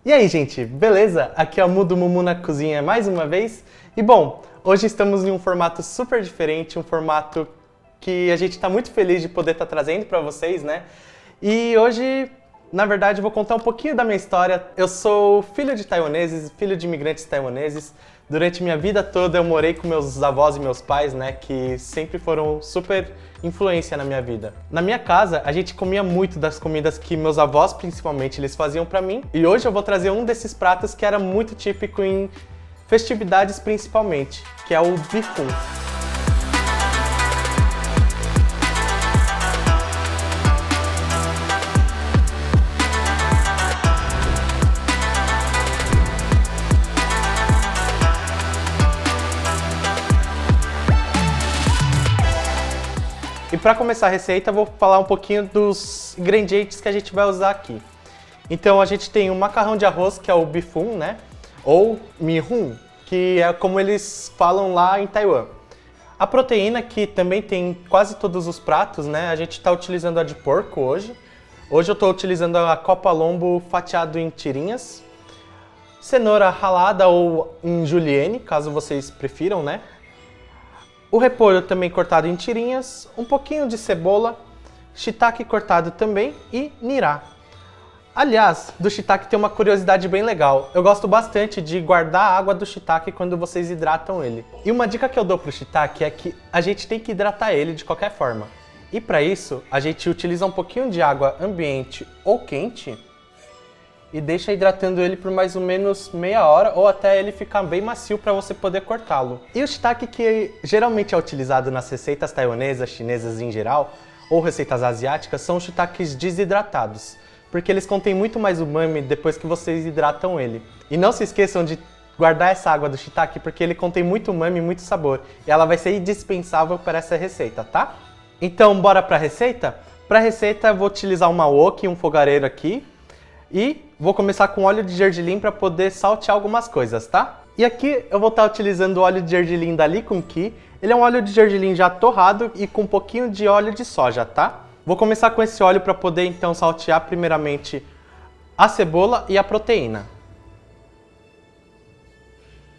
E aí, gente, beleza? Aqui é o Mudo Mumu na cozinha mais uma vez. E bom, hoje estamos em um formato super diferente, um formato que a gente está muito feliz de poder estar trazendo para vocês, né? E hoje, na verdade, eu vou contar um pouquinho da minha história. Eu sou filho de taiwaneses, filho de imigrantes taiwaneses. Durante minha vida toda eu morei com meus avós e meus pais, né, que sempre foram super influência na minha vida. Na minha casa, a gente comia muito das comidas que meus avós, principalmente, eles faziam pra mim. E hoje eu vou trazer um desses pratos que era muito típico em festividades principalmente, que é o bifum. E para começar a receita, eu vou falar um pouquinho dos ingredientes que a gente vai usar aqui. Então a gente tem um macarrão de arroz, que é o bifum, né? Ou mihun, que é como eles falam lá em Taiwan. A proteína, que também tem em quase todos os pratos, né? A gente está utilizando a de porco hoje. Hoje eu estou utilizando a copa lombo fatiado em tirinhas. Cenoura ralada ou em julienne, caso vocês prefiram, né? O repolho também cortado em tirinhas, um pouquinho de cebola, shiitake cortado também e nirá. Aliás, do shiitake tem uma curiosidade bem legal. Eu gosto bastante de guardar a água do shiitake quando vocês hidratam ele. E uma dica que eu dou pro shiitake é que a gente tem que hidratar ele de qualquer forma. E para isso, a gente utiliza um pouquinho de água ambiente ou quente e deixa hidratando ele por mais ou menos meia hora ou até ele ficar bem macio para você poder cortá-lo. E o shiitake, que geralmente é utilizado nas receitas taiwanesas, chinesas em geral, ou receitas asiáticas, são shiitakes desidratados, porque eles contêm muito mais umami depois que vocês hidratam ele. E não se esqueçam de guardar essa água do shiitake, porque ele contém muito umami e muito sabor, e ela vai ser indispensável para essa receita, tá? Então, bora para a receita? Para a receita, eu vou utilizar uma wok, um fogareiro aqui, e vou começar com óleo de gergelim para poder saltear algumas coisas, tá? E aqui eu vou estar utilizando o óleo de gergelim da Lee Kum Kee. Ele é um óleo de gergelim já torrado e com um pouquinho de óleo de soja, tá? Vou começar com esse óleo para poder então saltear primeiramente a cebola e a proteína.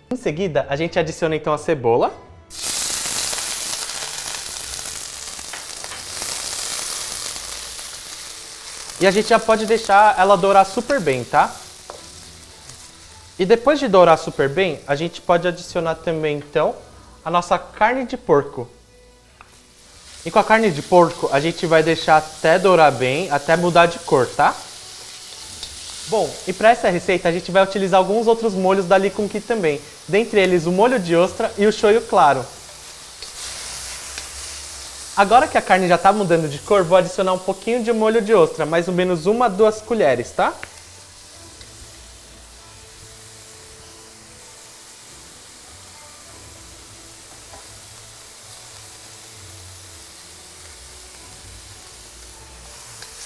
Em seguida, a gente adiciona então a cebola. E a gente já pode deixar ela dourar super bem, tá? E depois de dourar super bem, a gente pode adicionar também, então, a nossa carne de porco. E com a carne de porco, a gente vai deixar até dourar bem, até mudar de cor, tá? Bom, e para essa receita, a gente vai utilizar alguns outros molhos da Lee Kum Kee também. Dentre eles, o molho de ostra e o shoyu claro. Agora que a carne já está mudando de cor, vou adicionar um pouquinho de molho de ostra, mais ou menos 1 a 2 colheres, tá?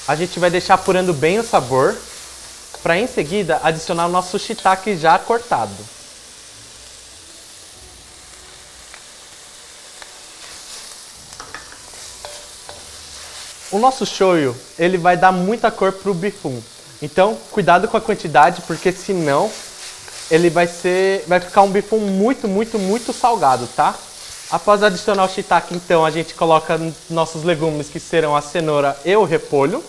A gente vai deixar apurando bem o sabor, para em seguida adicionar o nosso shiitake já cortado. O nosso shoyu, ele vai dar muita cor pro bifum. Então, cuidado com a quantidade, porque senão ele vai ficar um bifum muito salgado, tá? Após adicionar o shiitake, então, a gente coloca nossos legumes, que serão a cenoura e o repolho.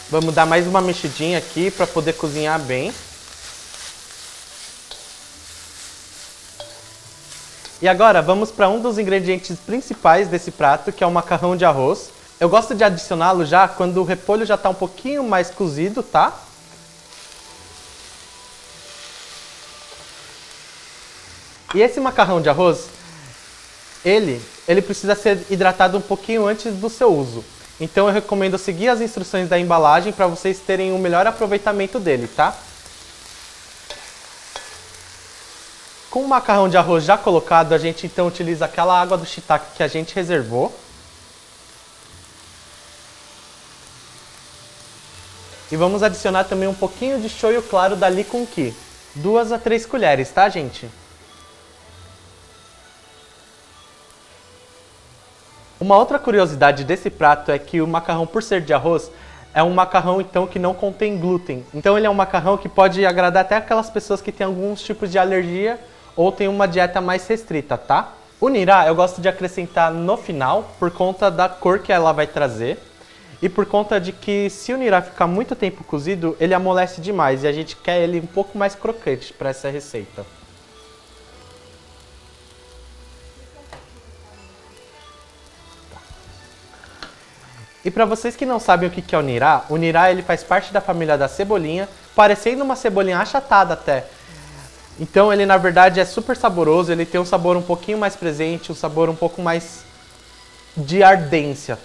Vamos dar mais uma mexidinha aqui para poder cozinhar bem. E agora vamos para um dos ingredientes principais desse prato, que é o macarrão de arroz. Eu gosto de adicioná-lo já quando o repolho já está um pouquinho mais cozido, tá? E esse macarrão de arroz, ele precisa ser hidratado um pouquinho antes do seu uso. Então eu recomendo seguir as instruções da embalagem para vocês terem um melhor aproveitamento dele, tá? Com o macarrão de arroz já colocado, a gente então utiliza aquela água do shiitake que a gente reservou. E vamos adicionar também um pouquinho de shoyu claro da Lee Kum Kee. 2 a 3 colheres, tá, gente? Uma outra curiosidade desse prato é que o macarrão, por ser de arroz, é um macarrão então que não contém glúten. Então ele é um macarrão que pode agradar até aquelas pessoas que têm alguns tipos de alergia ou têm uma dieta mais restrita, tá? O nirá eu gosto de acrescentar no final por conta da cor que ela vai trazer e por conta de que se o nirá ficar muito tempo cozido, ele amolece demais e a gente quer ele um pouco mais crocante para essa receita. E para vocês que não sabem o que é o nirá ele faz parte da família da cebolinha, parecendo uma cebolinha achatada até. Então ele na verdade é super saboroso, ele tem um sabor um pouquinho mais presente, um sabor um pouco mais de ardência.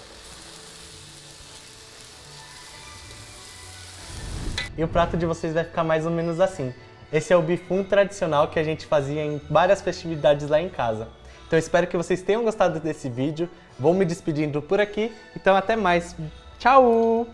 E o prato de vocês vai ficar mais ou menos assim. Esse é o bifum tradicional que a gente fazia em várias festividades lá em casa. Então espero que vocês tenham gostado desse vídeo. Vou me despedindo por aqui. Então até mais. Tchau!